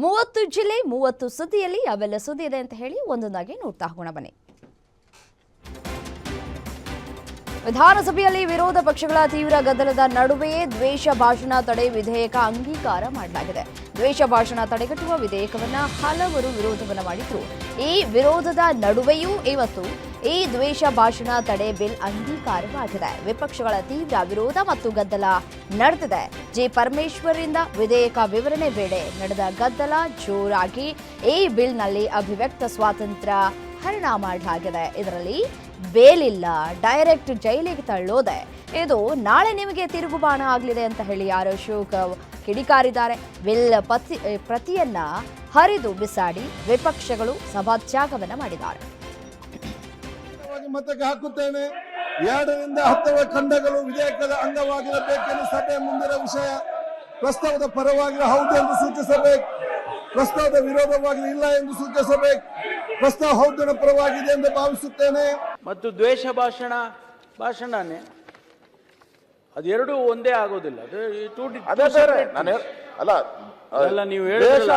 30 ಜಿಲ್ಲೆ 30 ಸುದ್ದಿಯಲ್ಲಿ ಅವೆಲ್ಲ ಸುದ್ದಿ ಇದೆ ಅಂತ ಹೇಳಿ ಒಂದೊಂದಾಗಿ ನೋಡ್ತಾ ಹೋಗೋಣ ಬನ್ನಿ. ವಿಧಾನಸಭೆಯಲ್ಲಿ ವಿರೋಧ ಪಕ್ಷಗಳ ತೀವ್ರ ಗದ್ದಲದ ನಡುವೆಯೇ ದ್ವೇಷ ಭಾಷಣ ತಡೆ ವಿಧೇಯಕ ಅಂಗೀಕಾರ ಮಾಡಲಾಗಿದೆ. ದ್ವೇಷ ಭಾಷಣ ತಡೆಗಟ್ಟುವ ವಿಧೇಯಕವನ್ನ ಹಲವರು ವಿರೋಧವನ್ನ ಮಾಡಿದ್ರು. ಈ ವಿರೋಧದ ನಡುವೆಯೂ ಇವತ್ತು ಈ ದ್ವೇಷ ಭಾಷಣ ತಡೆ ಬಿಲ್ ಅಂಗೀಕಾರವಾಗಿದೆ. ವಿಪಕ್ಷಗಳ ತೀವ್ರ ವಿರೋಧ ಮತ್ತು ಗದ್ದಲ ನಡೆದಿದೆ. ಜಿ ಪರಮೇಶ್ವರಿಂದ ವಿಧೇಯಕ ವಿವರಣೆ ವೇಳೆ ನಡೆದ ಗದ್ದಲ ಜೋರಾಗಿ ಈ ಬಿಲ್ನಲ್ಲಿ ಅಭಿವ್ಯಕ್ತ ಸ್ವಾತಂತ್ರ್ಯ ಹರಣ ಮಾಡಲಾಗಿದೆ. ಇದರಲ್ಲಿ ಬೇಲಿಲ್ಲ, ಡೈರೆಕ್ಟ್ ಜೈಲಿಗೆ ತಳ್ಳೋದೆ. ಇದು ನಾಳೆ ನಿಮಗೆ ತಿರುಗುಬಾಣ ಆಗಲಿದೆ ಅಂತ ಹೇಳಿ ಆರ್ ಅಶೋಕ್ ಕಿಡಿಕಾರಿದ್ದಾರೆ. ಬಿಲ್ ಪ್ರತಿಯನ್ನ ಹರಿದು ಬಿಸಾಡಿ ವಿಪಕ್ಷಗಳು ಸಭಾತ್ಯಾಗವನ್ನ ಮಾಡಿದ್ದಾರೆ. ಮತಕ್ಕೆ ಹಾಕುತ್ತೇನೆ. 2 ರಿಂದ 10 ಖಂಡಗಳು ವಿಧೇಯಕದ ಅಂಗವಾಗಿರಬೇಕೆಂದು ಸಭೆ ಮುಂದಿನ ವಿಷಯ. ಪ್ರಸ್ತಾವದ ಪರವಾಗಿ ಹೌದು ಎಂದು ಸೂಚಿಸಬೇಕು, ಪ್ರಸ್ತಾವದ ವಿರೋಧವಾಗಿ ಇಲ್ಲ ಎಂದು ಸೂಚಿಸಬೇಕು. ಪ್ರಸ್ತಾವ ಹೌದಿನ ಪರವಾಗಿದೆ ಎಂದು ಭಾವಿಸುತ್ತೇನೆ. ಮತ್ತು ದ್ವೇಷ ಭಾಷಣನೇ ಅದೆರಡೂ ಒಂದೇ ಆಗೋದಿಲ್ಲ. ಅಲ್ಲ, ನೀವು ಹೇಳಿದ್ರಲ್ಲ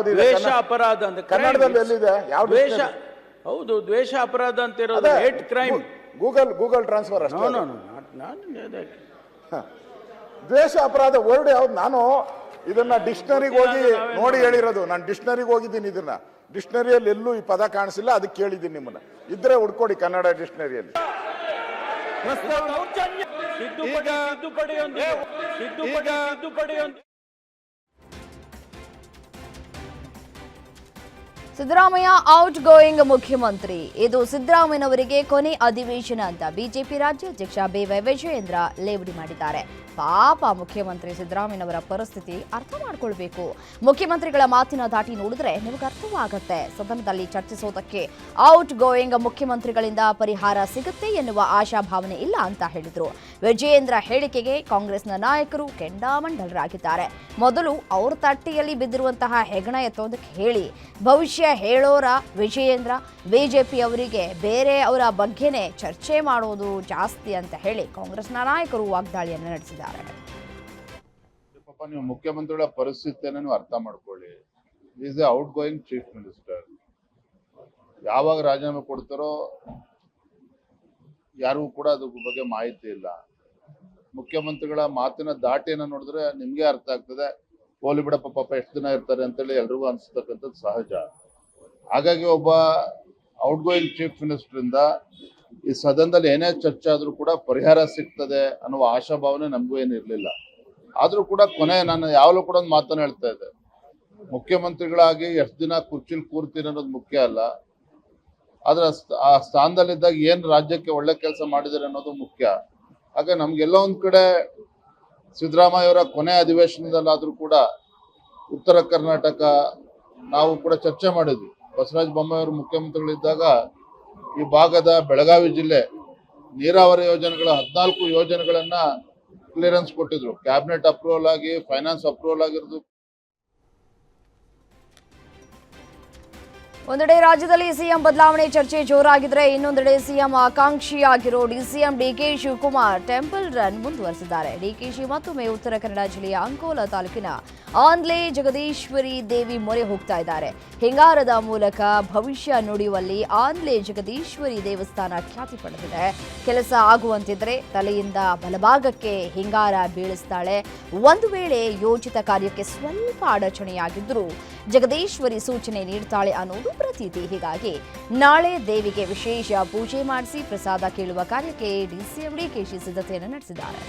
ದ್ವೇಷ ಅಪರಾಧ ಅಂತ ಕನ್ನಡದಲ್ಲಿ ಎಲ್ಲಿದೆ? ಯಾವ ದ್ವೇಷ? ಹೌದು, ದ್ವೇಷ ಅಪರಾಧ ಅಂತ ಇರೋದು ಹೇಟ್ ಕ್ರೈಮ್. ಗೂಗಲ್ ಟ್ರಾನ್ಸ್ಫರ್ ಅಷ್ಟೇ. ನಾನು ದ್ವೇಷ ಅಪರಾಧ ವರ್ಡ್ ಯಾವ್ದು? ನಾನು ಇದನ್ನ ಡಿಕ್ಷನರಿಗೆ ಹೋಗಿ ನೋಡಿ ಹೇಳಿರೋದು. ನಾನು ಡಿಕ್ಷನರಿಗೆ ಹೋಗಿದ್ದೀನಿ. ಇದನ್ನ ಡಿಕ್ಷನರಿಯಲ್ಲಿ ಎಲ್ಲೂ ಈ ಪದ ಕಾಣಿಸಿಲ್ಲ. ಅದಕ್ಕೆ ಕೇಳಿದ್ದೀನಿ ನಿಮ್ಮನ್ನ. ಇದ್ರೆ ಹುಡ್ಕೊಡಿ ಕನ್ನಡ ಡಿಕ್ಷನರಿಯಲ್ಲಿ. ಸಿದ್ದರಾಮಯ್ಯ ಔಟ್ ಗೋಯಿಂಗ್ ಮುಖ್ಯಮಂತ್ರಿ. ಇದು ಸಿದ್ದರಾಮಯ್ಯನವರಿಗೆ ಕೊನೆ ಅಧಿವೇಶನ ಅಂತ ಬಿಜೆಪಿ ರಾಜ್ಯಾಧ್ಯಕ್ಷ ಬಿವೈ ವಿಜಯೇಂದ್ರ ಲೇವಡಿ ಮಾಡಿದ್ದಾರೆ. ಪಾಪ ಮುಖ್ಯಮಂತ್ರಿ ಸಿದ್ದರಾಮಯ್ಯನವರ ಪರಿಸ್ಥಿತಿ ಅರ್ಥ ಮಾಡ್ಕೊಳ್ಬೇಕು. ಮುಖ್ಯಮಂತ್ರಿಗಳ ಮಾತಿನ ದಾಟಿ ನೋಡಿದ್ರೆ ನಿಮಗೆ ಅರ್ಥವಾಗತ್ತೆ. ಸದನದಲ್ಲಿ ಚರ್ಚಿಸೋದಕ್ಕೆ ಔಟ್ ಗೋಯಿಂಗ್ ಮುಖ್ಯಮಂತ್ರಿಗಳಿಂದ ಪರಿಹಾರ ಸಿಗುತ್ತೆ ಎನ್ನುವ ಆಶಾಭಾವನೆ ಇಲ್ಲ ಅಂತ ಹೇಳಿದ್ರು. ವಿಜಯೇಂದ್ರ ಹೇಳಿಕೆಗೆ ಕಾಂಗ್ರೆಸ್ನ ನಾಯಕರು ಕೆಂಡಾಮಂಡಲರಾಗಿದ್ದಾರೆ. ಮೊದಲು ಅವ್ರ ತಟ್ಟೆಯಲ್ಲಿ ಬಿದ್ದಿರುವಂತಹ ಹೆಗಣ ಎತ್ತೋದಕ್ಕೆ ಹೇಳಿ. ಭವಿಷ್ಯ ಹೇಳೋರ ವಿಜಯೇಂದ್ರ ಬಿಜೆಪಿ ಅವರಿಗೆ ಬೇರೆ ಅವರ ಬಗ್ಗೆನೇ ಚರ್ಚೆ ಮಾಡೋದು ಜಾಸ್ತಿ ಅಂತ ಹೇಳಿ ಕಾಂಗ್ರೆಸ್ನ ನಾಯಕರು ವಾಗ್ದಾಳಿಯನ್ನು ನಡೆಸಿದ್ದಾರೆ. ಪಾಪ ನೀವು ಮುಖ್ಯಮಂತ್ರಿಗಳ ಪರಿಸ್ಥಿತಿಯನ್ನು ನೀವು ಅರ್ಥ ಮಾಡ್ಕೊಳ್ಳಿ. Is A out going chief minister. ಯಾವಾಗ ರಾಜೀನಾಮೆ ಕೊಡ್ತಾರೋ ಯಾರಿಗೂ ಕೂಡ ಅದ್ರ ಬಗ್ಗೆ ಮಾಹಿತಿ ಇಲ್ಲ. ಮುಖ್ಯಮಂತ್ರಿಗಳ ಮಾತಿನ ದಾಟಿಯನ್ನು ನೋಡಿದ್ರೆ ನಿಮ್ಗೆ ಅರ್ಥ ಆಗ್ತದೆ. ಹೋಲಿ ಬಿಡಪ್ಪ, ಪಾಪ ಎಷ್ಟು ದಿನ ಇರ್ತಾರೆ ಅಂತೇಳಿ ಎಲ್ರಿಗೂ ಅನ್ಸ್ತಕ್ಕಂಥದ್ದು ಸಹಜ. ಹಾಗಾಗಿ ಒಬ್ಬ ಔಟ್ ಗೋಯಿಂಗ್ ಚೀಫ್ ಮಿನಿಸ್ಟರ್ ಇಂದ ಈ ಸದನದಲ್ಲಿ ಏನೇ ಚರ್ಚೆ ಆದ್ರೂ ಕೂಡ ಪರಿಹಾರ ಸಿಗ್ತದೆ ಅನ್ನುವ ಆಶಾಭಾವನೆ ನಮಗೂ ಏನಿರ್ಲಿಲ್ಲ. ಆದ್ರೂ ಕೂಡ ನಾನು ಯಾವಾಗಲೂ ಕೂಡ ಒಂದು ಮಾತನ್ನ ಹೇಳ್ತಾ ಇದ್ದೆ. ಮುಖ್ಯಮಂತ್ರಿಗಳಾಗಿ ಎಷ್ಟು ದಿನ ಕುರ್ಚಿಲ್ ಕೂರ್ತೀನಿ ಅನ್ನೋದು ಮುಖ್ಯ ಅಲ್ಲ, ಆದ್ರೆ ಆ ಸ್ಥಾನದಲ್ಲಿದ್ದಾಗ ಏನ್ ರಾಜ್ಯಕ್ಕೆ ಒಳ್ಳೆ ಕೆಲಸ ಮಾಡಿದ್ದಾರೆ ಅನ್ನೋದು ಮುಖ್ಯ. ಹಾಗೆ ನಮ್ಗೆಲ್ಲೋ ಒಂದ್ ಕಡೆ ಸಿದ್ದರಾಮಯ್ಯ ಅವರ ಕೊನೆ ಅಧಿವೇಶನದಲ್ಲಾದ್ರೂ ಕೂಡ ಉತ್ತರ ಕರ್ನಾಟಕ ನಾವು ಕೂಡ ಚರ್ಚೆ ಮಾಡಿದ್ವಿ. ಬಸವರಾಜ ಬೊಮ್ಮಾಯಿ ಅವರು ಮುಖ್ಯಮಂತ್ರಿಗಳಿದ್ದಾಗ ಈ ಭಾಗದ ಬೆಳಗಾವಿ ಜಿಲ್ಲೆ ನೀರಾವರಿ ಯೋಜನೆಗಳ 14 ಯೋಜನೆಗಳನ್ನ ಕ್ಲಿಯರೆನ್ಸ್ ಕೊಟ್ಟಿದ್ರು. ಕ್ಯಾಬಿನೆಟ್ ಅಪ್ರೂವಲ್ ಆಗಿ, ಫೈನಾನ್ಸ್ ಅಪ್ರೂವಲ್ ಆಗಿರೋದು. ಒಂದೆಡೆ ರಾಜ್ಯದಲ್ಲಿ ಸಿಎಂ ಬದಲಾವಣೆ ಚರ್ಚೆ ಜೋರಾಗಿದ್ರೆ, ಇನ್ನೊಂದೆಡೆ ಸಿಎಂ ಆಕಾಂಕ್ಷಿಯಾಗಿರೋ DCM DK Shivakumar temple run ಮುಂದುವರೆಸಿದ್ದಾರೆ. ಡಿಕೆಶಿ ಮತ್ತೊಮ್ಮೆ ಉತ್ತರ ಕನ್ನಡ ಜಿಲ್ಲೆಯ ಅಂಕೋಲಾ ತಾಲೂಕಿನ ಆಂದ್ಲೆ ಜಗದೀಶ್ವರಿ ದೇವಿ ಮೊರೆ ಹೋಗ್ತಾ ಇದ್ದಾರೆ. ಹಿಂಗಾರದ ಮೂಲಕ ಭವಿಷ್ಯ ನುಡಿಯುವಲ್ಲಿ ಆಂದ್ಲೆ ಜಗದೀಶ್ವರಿ ದೇವಸ್ಥಾನ ಖ್ಯಾತಿ ಪಡೆದಿದೆ. ಕೆಲಸ ಆಗುವಂತಿದ್ರೆ ತಲೆಯಿಂದ ಬಲಭಾಗಕ್ಕೆ ಹಿಂಗಾರ ಬೀಳಿಸ್ತಾಳೆ. ಒಂದು ವೇಳೆ ಯೋಜಿತ ಕಾರ್ಯಕ್ಕೆ ಸ್ವಲ್ಪ ಅಡಚಣೆಯಾಗಿದ್ದರೂ ಜಗದೀಶ್ವರಿ ಸೂಚನೆ ನೀಡ್ತಾಳೆ ಅನ್ನೋದು ಪ್ರತೀತಿ. ಹೀಗಾಗಿ ನಾಳೆ ದೇವಿಗೆ ವಿಶೇಷ ಪೂಜೆ ಮಾಡಿಸಿ ಪ್ರಸಾದ ಕೇಳುವ ಕಾರ್ಯಕ್ಕೆ ಡಿಸಿಎಂ ಡಿಕೆಶಿ ಸಿದ್ಧತೆಯನ್ನು ನಡೆಸಿದ್ದಾರೆ.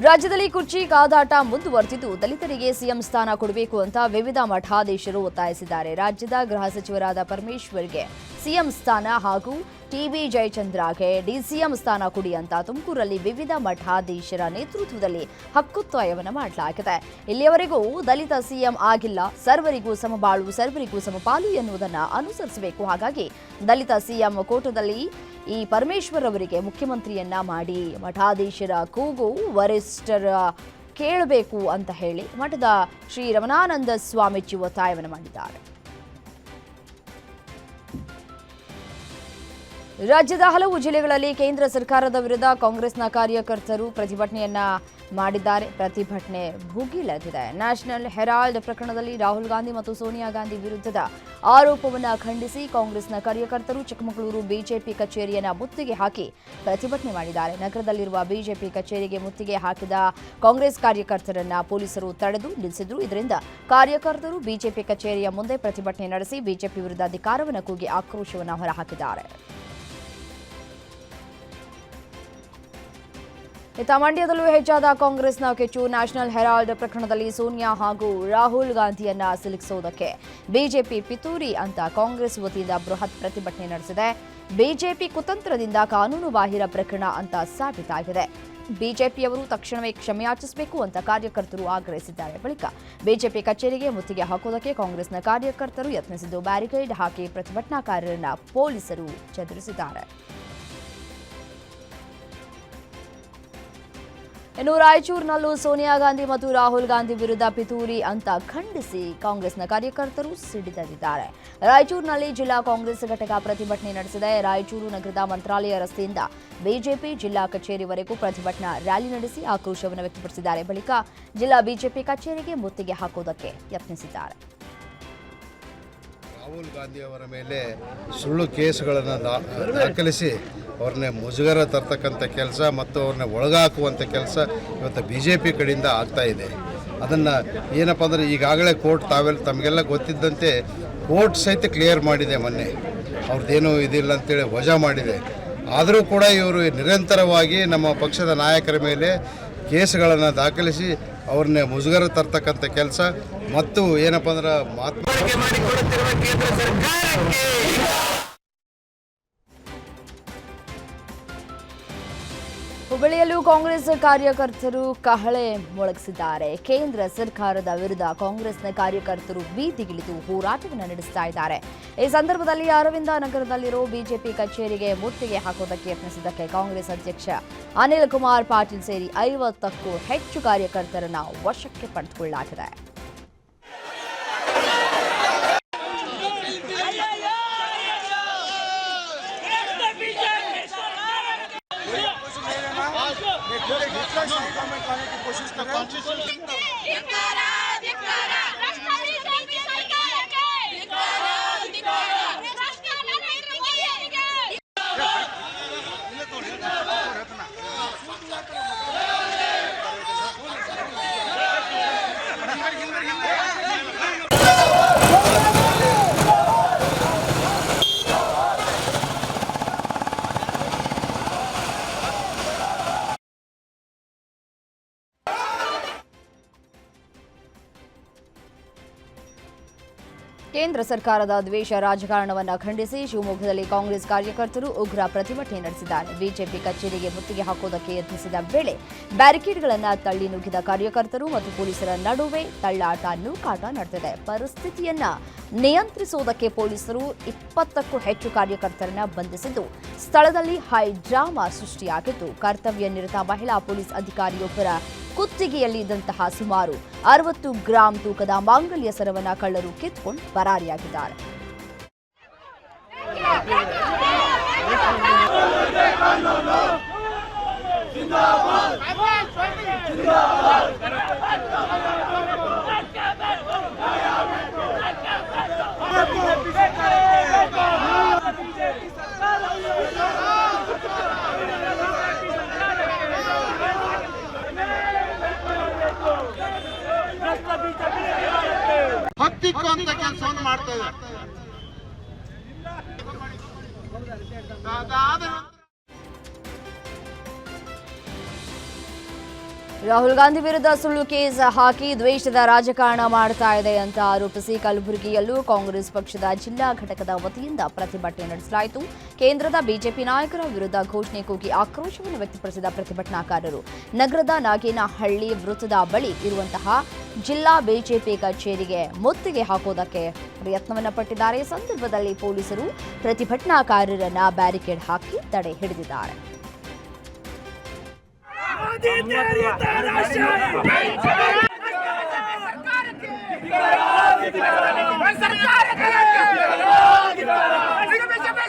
ರಾಜ್ಯದಲ್ಲಿ ಕುರ್ಚಿ ಕಾದಾಟ ಮುಂದುವರೆದಿದ್ದು, ದಲಿತರಿಗೆ ಸಿಎಂ ಸ್ಥಾನ ಕೊಡಬೇಕು ಅಂತ ವಿವಿಧ ಮಠಾಧೀಶರು ಒತ್ತಾಯಿಸಿದ್ದಾರೆ. ರಾಜ್ಯದ ಗೃಹ ಸಚಿವರಾದ ಪರಮೇಶ್ವರ್ಗೆ ಸಿಎಂ ಸ್ಥಾನ ಹಾಗೂ ಟಿಬಿ ಜಯಚಂದ್ರಗೆ ಡಿಸಿಎಂ ಸ್ಥಾನ ಕೊಡಿ ಅಂತ ತುಮಕೂರಲ್ಲಿ ವಿವಿಧ ಮಠಾಧೀಶರ ನೇತೃತ್ವದಲ್ಲಿ ಹಕ್ಕೊತ್ತಾಯವನ್ನು ಮಾಡಲಾಗಿದೆ. ಇಲ್ಲಿಯವರೆಗೂ ದಲಿತ ಸಿಎಂ ಆಗಿಲ್ಲ, ಸರ್ವರಿಗೂ ಸಮಬಾಳು, ಸರ್ವರಿಗೂ ಸಮಪಾಲು ಎನ್ನುವುದನ್ನು ಅನುಸರಿಸಬೇಕು. ಹಾಗಾಗಿ ದಲಿತ ಸಿಎಂ ಕೋಟದಲ್ಲಿ ಈ ಪರಮೇಶ್ವರ್ ಅವರಿಗೆ ಮುಖ್ಯಮಂತ್ರಿಯನ್ನ ಮಾಡಿ ಮಠಾಧೀಶರ ಕೂಗು ವರಿಷ್ಠರ ಕೇಳಬೇಕು ಅಂತ ಹೇಳಿ ಮಠದ ಶ್ರೀ ರಮಣಾನಂದ ಸ್ವಾಮೀಜಿ ಒತ್ತಾಯವನ್ನು ಮಾಡಿದ್ದಾರೆ. ರಾಜ್ಯದ ಹಲವು ಜಿಲ್ಲೆಗಳಲ್ಲಿ ಕೇಂದ್ರ ಸರ್ಕಾರದ ವಿರುದ್ಧ ಕಾಂಗ್ರೆಸ್ನ ಕಾರ್ಯಕರ್ತರು ಪ್ರತಿಭಟನೆಯನ್ನ ಮಾಡಿದ್ದಾರೆ. ಪ್ರತಿಭಟನೆ ಭುಗಿಲೆದ್ದಿದೆ. ನ್ಯಾಷನಲ್ ಹೆರಾಲ್ಡ್ ಪ್ರಕರಣದಲ್ಲಿ ರಾಹುಲ್ ಗಾಂಧಿ ಮತ್ತು ಸೋನಿಯಾ ಗಾಂಧಿ ವಿರುದ್ಧದ ಆರೋಪವನ್ನು ಖಂಡಿಸಿ ಕಾಂಗ್ರೆಸ್ನ ಕಾರ್ಯಕರ್ತರು ಚಿಕ್ಕಮಗಳೂರು ಬಿಜೆಪಿ ಕಚೇರಿಯನ್ನು ಮುತ್ತಿಗೆ ಹಾಕಿ ಪ್ರತಿಭಟನೆ ಮಾಡಿದ್ದಾರೆ. ನಗರದಲ್ಲಿರುವ ಬಿಜೆಪಿ ಕಚೇರಿಗೆ ಮುತ್ತಿಗೆ ಹಾಕಿದ ಕಾಂಗ್ರೆಸ್ ಕಾರ್ಯಕರ್ತರನ್ನ ಪೊಲೀಸರು ತಡೆದು ನಿಲ್ಲಿಸಿದ್ರು. ಇದರಿಂದ ಕಾರ್ಯಕರ್ತರು ಬಿಜೆಪಿ ಕಚೇರಿಯ ಮುಂದೆ ಪ್ರತಿಭಟನೆ ನಡೆಸಿ ಬಿಜೆಪಿ ವಿರುದ್ಧ ಧಿಕ್ಕಾರವನ್ನು ಕೂಗಿ ಆಕ್ರೋಶವನ್ನು ಹೊರಹಾಕಿದ್ದಾರೆ. ಮಂಡ್ಯದಲ್ಲೂ ಹೆಚ್ಚಾದ ಕಾಂಗ್ರೆಸ್ನ ಕೆಚ್ಚು. ನ್ಯಾಷನಲ್ ಹೆರಾಲ್ಡ್ ಪ್ರಕರಣದಲ್ಲಿ ಸೋನಿಯಾ ಹಾಗೂ ರಾಹುಲ್ ಗಾಂಧಿಯನ್ನ ಸಿಲುಕಿಸುವುದಕ್ಕೆ ಬಿಜೆಪಿ ಪಿತೂರಿ ಅಂತ ಕಾಂಗ್ರೆಸ್ ವತಿಯಿಂದ ಬೃಹತ್ ಪ್ರತಿಭಟನೆ ನಡೆಸಿದೆ. ಬಿಜೆಪಿ ಕುತಂತ್ರದಿಂದ ಕಾನೂನು ಬಾಹಿರ ಪ್ರಕರಣ ಅಂತ ಸಾಬೀತಾಗಿದೆ. ಬಿಜೆಪಿಯವರು ತಕ್ಷಣವೇ ಕ್ಷಮೆಯಾಚಿಸಬೇಕು ಅಂತ ಕಾರ್ಯಕರ್ತರು ಆಗ್ರಹಿಸಿದ್ದಾರೆ. ಬಳಿಕ ಬಿಜೆಪಿ ಕಚೇರಿಗೆ ಮುತ್ತಿಗೆ ಹಾಕುವುದಕ್ಕೆ ಕಾಂಗ್ರೆಸ್ನ ಕಾರ್ಯಕರ್ತರು ಯತ್ನಿಸಿದ್ದು ಬ್ಯಾರಿಕೇಡ್ ಹಾಕಿ ಪ್ರತಿಭಟನಾಕಾರರನ್ನ ಪೊಲೀಸರು ಚದುರಿಸಿದ್ದಾರೆ. ಇನ್ನು ರಾಯಚೂರಿನಲ್ಲೂ ಸೋನಿಯಾ ಗಾಂಧಿ ಮತ್ತು ರಾಹುಲ್ ಗಾಂಧಿ ವಿರುದ್ಧ ಪಿತೂರಿ ಅಂತ ಖಂಡಿಸಿ ಕಾಂಗ್ರೆಸ್ನ ಕಾರ್ಯಕರ್ತರು ಸಿಡಿದೆದ್ದಿದ್ದಾರೆ. ರಾಯಚೂರಿನಲ್ಲಿ ಜಿಲ್ಲಾ ಕಾಂಗ್ರೆಸ್ ಘಟಕ ಪ್ರತಿಭಟನೆ ನಡೆಸಿದೆ. ರಾಯಚೂರು ನಗರದ ಮಂತ್ರಾಲಯ ರಸ್ತೆಯಿಂದ ಬಿಜೆಪಿ ಜಿಲ್ಲಾ ಕಚೇರಿವರೆಗೂ ಪ್ರತಿಭಟನಾ ರ್ಯಾಲಿ ನಡೆಸಿ ಆಕ್ರೋಶವನ್ನು ವ್ಯಕ್ತಪಡಿಸಿದ್ದಾರೆ. ಬಳಿಕ ಜಿಲ್ಲಾ ಬಿಜೆಪಿ ಕಚೇರಿಗೆ ಮುತ್ತಿಗೆ ಹಾಕುವುದಕ್ಕೆ ಯತ್ನಿಸಿದ್ದಾರೆ. ರಾಹುಲ್ ಗಾಂಧಿ ಅವರ ಮೇಲೆ ಸುಳ್ಳು ಕೇಸುಗಳನ್ನು ದಾಖಲಿಸಿ ಅವ್ರನ್ನೇ ಮುಜುಗರ ತರ್ತಕ್ಕಂಥ ಕೆಲಸ ಮತ್ತು ಅವ್ರನ್ನ ಒಳಗಾಕುವಂಥ ಕೆಲಸ ಇವತ್ತು BJP ಕಡೆಯಿಂದ ಆಗ್ತಾ ಇದೆ. ಅದನ್ನು ಏನಪ್ಪ ಅಂದರೆ ಈಗಾಗಲೇ ಕೋರ್ಟ್ ತಮಗೆಲ್ಲ ಗೊತ್ತಿದ್ದಂತೆ ಕೋರ್ಟ್ ಸಹಿತ ಕ್ಲಿಯರ್ ಮಾಡಿದೆ. ಮೊನ್ನೆ ಅವ್ರದ್ದೇನೂ ಇದಿಲ್ಲ ಅಂತೇಳಿ ವಜಾ ಮಾಡಿದೆ. ಆದರೂ ಕೂಡ ಇವರು ನಿರಂತರವಾಗಿ ನಮ್ಮ ಪಕ್ಷದ ನಾಯಕರ ಮೇಲೆ ಕೇಸುಗಳನ್ನು ದಾಖಲಿಸಿ ಅವ್ರನ್ನೇ ಮುಜುಗರ ತರ್ತಕ್ಕಂಥ ಕೆಲಸ ಮತ್ತು ಏನಪ್ಪ ಅಂದ್ರೆ ಮಾಡಿಕೊಡುತ್ತಿರುವ ಕೇಂದ್ರ ಸರ್ಕಾರಕ್ಕೆ ಹುಬ್ಬಳ್ಳಿಯಲ್ಲೂ ಕಾಂಗ್ರೆಸ್ ಕಾರ್ಯಕರ್ತರು ಕಹಳೆ ಮೊಳಗಿಸಿದ್ದಾರೆ. ಕೇಂದ್ರ ಸರ್ಕಾರದ ವಿರುದ್ಧ ಕಾಂಗ್ರೆಸ್ನ ಕಾರ್ಯಕರ್ತರು ಬೀದಿಗಿಳಿದು ಹೋರಾಟವನ್ನು ನಡೆಸ್ತಾ ಇದ್ದಾರೆ. ಈ ಸಂದರ್ಭದಲ್ಲಿ ಅರವಿಂದ ನಗರದಲ್ಲಿರೋ ಬಿಜೆಪಿ ಕಚೇರಿಗೆ ಮುತ್ತಿಗೆ ಹಾಕುವುದಕ್ಕೆ ಯತ್ನಿಸಿದ್ದಕ್ಕೆ ಕಾಂಗ್ರೆಸ್ ಅಧ್ಯಕ್ಷ ಅನಿಲ್ ಕುಮಾರ್ ಪಾಟೀಲ್ ಸೇರಿ 50ಕ್ಕೂ ಹೆಚ್ಚು ಕಾರ್ಯಕರ್ತರನ್ನ ವಶಕ್ಕೆ ಪಡೆದುಕೊಳ್ಳಲಾಗಿದೆ. ಕೇಂದ್ರ ಸರ್ಕಾರದ ದ್ವೇಷ ರಾಜಕಾರಣವನ್ನು ಖಂಡಿಸಿ ಶಿವಮೊಗ್ಗದಲ್ಲಿ ಕಾಂಗ್ರೆಸ್ ಕಾರ್ಯಕರ್ತರು ಉಗ್ರ ಪ್ರತಿಭಟನೆ ನಡೆಸಿದ್ದಾರೆ. ಬಿಜೆಪಿ ಕಚೇರಿಗೆ ಮುತ್ತಿಗೆ ಹಾಕುವುದಕ್ಕೆ ಯತ್ನಿಸಿದ ವೇಳೆ ಬ್ಯಾರಿಕೇಡ್ಗಳನ್ನು ತಳ್ಳಿ ನುಗ್ಗಿದ ಕಾರ್ಯಕರ್ತರು ಮತ್ತು ಪೊಲೀಸರ ನಡುವೆ ತಳ್ಳಾಟ ನೂಕಾಟ ನಡೆದಿದೆ. ಪರಿಸ್ಥಿತಿಯನ್ನ ನಿಯಂತ್ರಿಸುವುದಕ್ಕೆ ಪೊಲೀಸರು 20ಕ್ಕೂ ಹೆಚ್ಚು ಕಾರ್ಯಕರ್ತರನ್ನ ಬಂಧಿಸಿದ್ದು ಸ್ಥಳದಲ್ಲಿ ಹೈ ಡ್ರಾಮಾ ಸೃಷ್ಟಿಯಾಗಿದ್ದು ಕರ್ತವ್ಯ ನಿರತ ಮಹಿಳಾ ಪೊಲೀಸ್ ಅಧಿಕಾರಿಯೊಬ್ಬರ ಕುತ್ತಿಗೆಯಲ್ಲಿ ಇದ್ದಂತಹ ಸುಮಾರು 60 ಗ್ರಾಂ ತೂಕದ ಮಾಂಗಲ್ಯ ಸರವನ್ನ ಕಳ್ಳರು ಕಿತ್ಕೊಂಡು ಪರಾರಿಯಾಗಿದ್ದಾರೆ. ಹತ್ತಿಕ್ಕುವಂತ ಕೆಲಸವನ್ನು ಮಾಡ್ತಾ ಇದ್ದಾರೆ. ರಾಹುಲ್ ಗಾಂಧಿ ವಿರುದ್ಧ ಸುಳ್ಳು ಕೇಸ್ ಹಾಕಿ ದ್ವೇಷದ ರಾಜಕಾರಣ ಮಾಡ್ತಾ ಇದೆ ಅಂತ ಆರೋಪಿಸಿ ಕಲಬುರಗಿಯಲ್ಲೂ ಕಾಂಗ್ರೆಸ್ ಪಕ್ಷದ ಜಿಲ್ಲಾ ಘಟಕದ ವತಿಯಿಂದ ಪ್ರತಿಭಟನೆ ನಡೆಸಲಾಯಿತು. ಕೇಂದ್ರದ ಬಿಜೆಪಿ ನಾಯಕರ ವಿರುದ್ಧ ಘೋಷಣೆ ಕೂಗಿ ಆಕ್ರೋಶವನ್ನು ವ್ಯಕ್ತಪಡಿಸಿದ ಪ್ರತಿಭಟನಾಕಾರರು ನಗರದ ನಾಗೇನಹಳ್ಳಿ ವೃತ್ತದ ಬಳಿ ಇರುವಂತಹ ಜಿಲ್ಲಾ ಬಿಜೆಪಿ ಕಚೇರಿಗೆ ಮುತ್ತಿಗೆ ಹಾಕುವುದಕ್ಕೆ ಪ್ರಯತ್ನವನ್ನ ಪಟ್ಟಿದ್ದಾರೆ. ಸಂದರ್ಭದಲ್ಲಿ ಪೊಲೀಸರು ಪ್ರತಿಭಟನಾಕಾರರನ್ನ ಬ್ಯಾರಿಕೇಡ್ ಹಾಕಿ ತಡೆ ಹಿಡಿದಿದ್ದಾರೆ.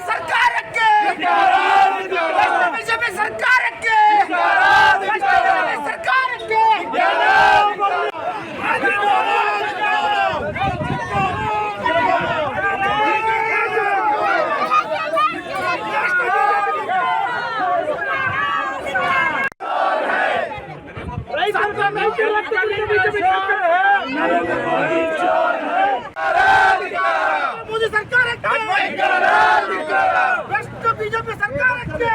ಸರ್ಕಾರಕ್ಕೆ ಬಿಜೆಪಿ ಸರ್ಕಾರಕ್ಕೆ ಸರ್ಕಾರಕ್ಕೆ ಮೋದಿ ಸರ್ಕಾರಕ್ಕೆ ಬಿಜೆಪಿ ಸರ್ಕಾರಕ್ಕೆ